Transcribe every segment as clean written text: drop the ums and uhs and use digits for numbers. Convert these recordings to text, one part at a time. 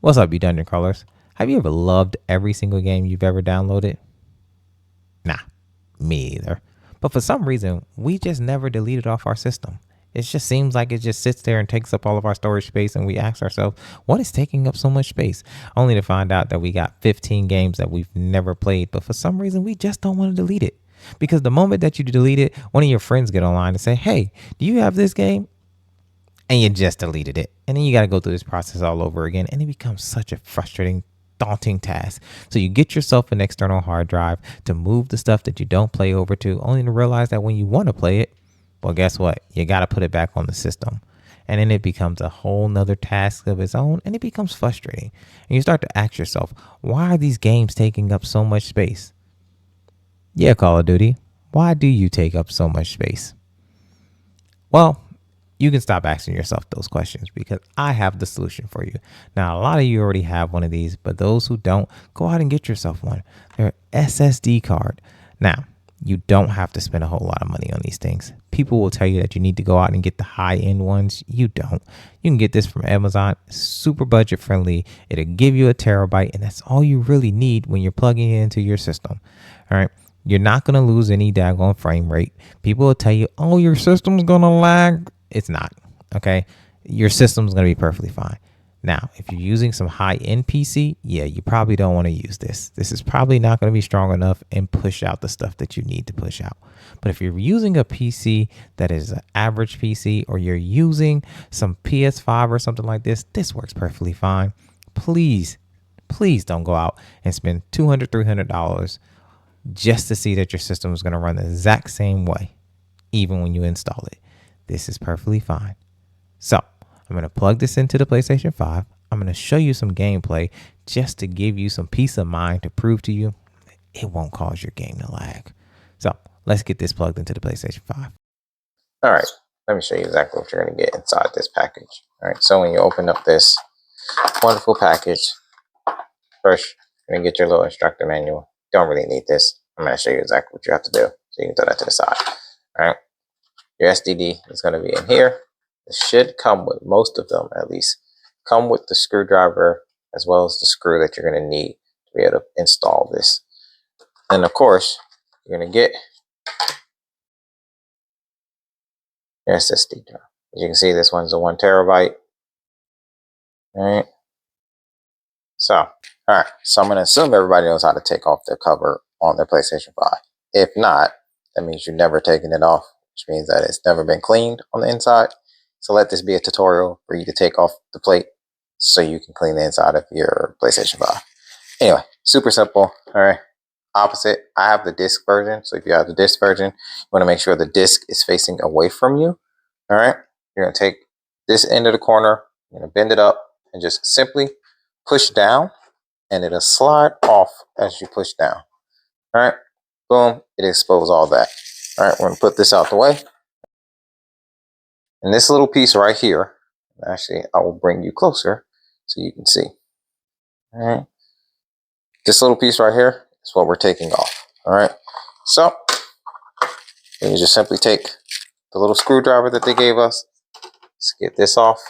What's up, you dungeon crawlers? Have you ever loved every single game you've ever downloaded? Nah, me either. But for some reason, we just never delete it off our system. It just seems like it just sits there and takes up all of our storage space, and we ask ourselves, what is taking up so much space? Only to find out that we got 15 games that we've never played, but for some reason, we just don't want to delete it. Because the moment that you delete it, one of your friends get online and say, hey, do you have this game? And you just deleted it. And then you got to go through this process all over again. And it becomes such a frustrating, daunting task. So you get yourself an external hard drive to move the stuff that you don't play over to, only to realize that when you want to play it, well, guess what? You got to put it back on the system. And then it becomes a whole nother task of its own, and it becomes frustrating. And you start to ask yourself, why are these games taking up so much space? Yeah, Call of Duty, why do you take up so much space? Well, you can stop asking yourself those questions because I have the solution for you. Now, a lot of you already have one of these, but those who don't, go out and get yourself one. They're SSD card. Now, you don't have to spend a whole lot of money on these things. People will tell you that you need to go out and get the high-end ones. You don't. You can get this from Amazon, super budget friendly. It'll give you a terabyte, and that's all you really need when you're plugging it into your system. All right. You're not going to lose any daggone frame rate. People will tell you, oh, your system's going to lag. It's not. Okay. Your system's going to be perfectly fine. Now, if you're using some high-end PC, yeah, you probably don't want to use this. This is probably not going to be strong enough and push out the stuff that you need to push out. But if you're using a PC that is an average PC, or you're using some PS5 or something like this works perfectly fine. Please, please don't go out and spend $200, $300 just to see that your system is going to run the exact same way, even when you install it. This is perfectly fine. So I'm going to plug this into the PlayStation 5. I'm going to show you some gameplay just to give you some peace of mind to prove to you it won't cause your game to lag. So let's get this plugged into the PlayStation 5. All right, let me show you exactly what you're going to get inside this package. All right, so when you open up this wonderful package, first you're going to get your little instructor manual. Don't really need this. I'm going to show you exactly what you have to do, so you can throw that to the side. All right, your SSD is going to be in here. It should come with, most of them at least, come with the screwdriver as well as the screw that you're going to need to be able to install this. And of course, you're going to get your SSD drive. As you can see, this one's a 1 terabyte. All right. So, so I'm going to assume everybody knows how to take off the cover on their PlayStation 5. If not, that means you've never taken it off, which means that it's never been cleaned on the inside. So let this be a tutorial for you to take off the plate so you can clean the inside of your PlayStation 5. Anyway, super simple. All right. Opposite, I have the disc version. So if you have the disc version, you want to make sure the disc is facing away from you. All right. You're going to take this end of the corner, you're going to bend it up and just simply push down, and it'll slide off as you push down. All right. Boom. It exposes all that. All right. We're going to put this out the way. And this little piece right here, actually, I will bring you closer so you can see. All right. This little piece right here is what we're taking off. All right. So you just simply take the little screwdriver that they gave us. Let's get this off.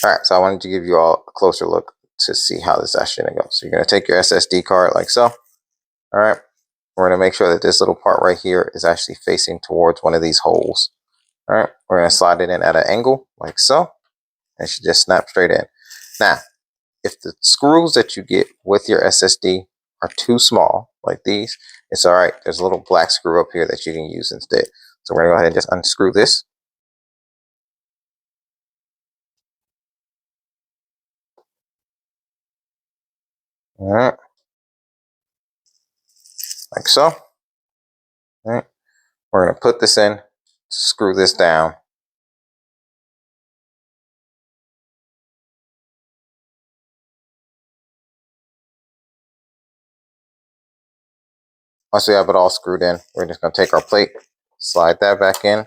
All right. So I wanted to give you all a closer look to see how this is actually going to go. So you're going to take your SSD card like so. All right. We're going to make sure that this little part right here is actually facing towards one of these holes. All right. We're going to slide it in at an angle like so. And it should just snap straight in. Now, if the screws that you get with your SSD are too small, like these, it's all right. There's a little black screw up here that you can use instead. So we're going to go ahead and just unscrew this. All right. Like so. All right. We're going to put this in, screw this down. Once we have it all screwed in, we're just going to take our plate, slide that back in,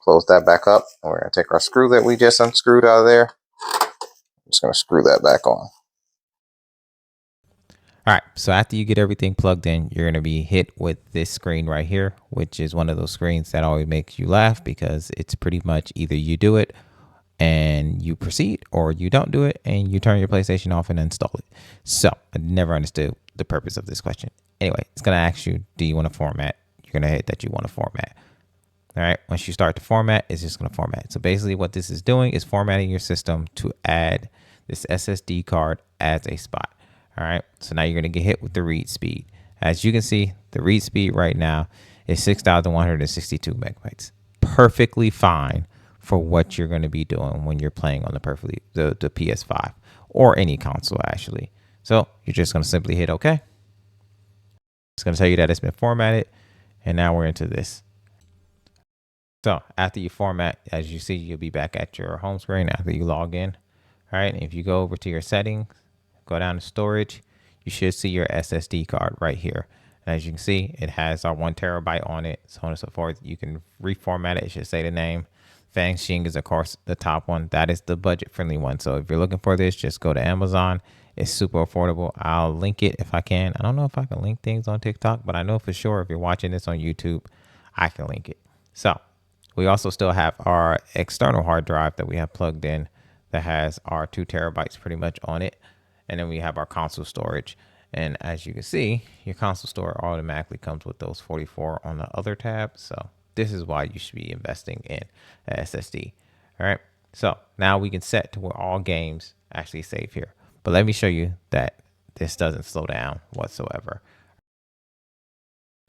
close that back up, and we're going to take our screw that we just unscrewed out of there. I'm just going to screw that back on. All right, so after you get everything plugged in, you're going to be hit with this screen right here, which is one of those screens that always makes you laugh because it's pretty much either you do it and you proceed, or you don't do it and you turn your PlayStation off and uninstall it. So I never understood the purpose of this question. Anyway, it's going to ask you, do you want to format? You're going to hit that you want to format. All right, once you start to format, it's just going to format. So basically what this is doing is formatting your system to add this SSD card as a spot. All right, so now you're going to get hit with the read speed. As you can see, the read speed right now is 6,162 megabytes. Perfectly fine for what you're going to be doing when you're playing on the PS5 or any console, actually. So you're just going to simply hit OK. It's going to tell you that it's been formatted, and now we're into this. So after you format, as you see, you'll be back at your home screen after you log in. All right, and if you go over to your settings, go down to storage, you should see your SSD card right here. And as you can see, it has our 1 terabyte on it, so on and so forth. You can reformat it. It should say the name. Fanxiang is, of course, the top one. That is the budget-friendly one. So if you're looking for this, just go to Amazon. It's super affordable. I'll link it if I can. I don't know if I can link things on TikTok, but I know for sure if you're watching this on YouTube, I can link it. So we also still have our external hard drive that we have plugged in that has our 2 terabytes pretty much on it. And then we have our console storage. And as you can see, your console storage automatically comes with those 44 on the other tab. So this is why you should be investing in a SSD. All right. So now we can set to where all games actually save here. But let me show you that this doesn't slow down whatsoever.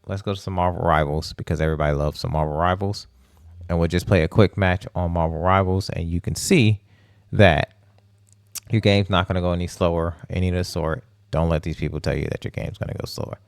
Let's go to some Marvel Rivals because everybody loves some Marvel Rivals. And we'll just play a quick match on Marvel Rivals. And you can see that your game's not going to go any slower, any of the sort. Don't let these people tell you that your game's going to go slower.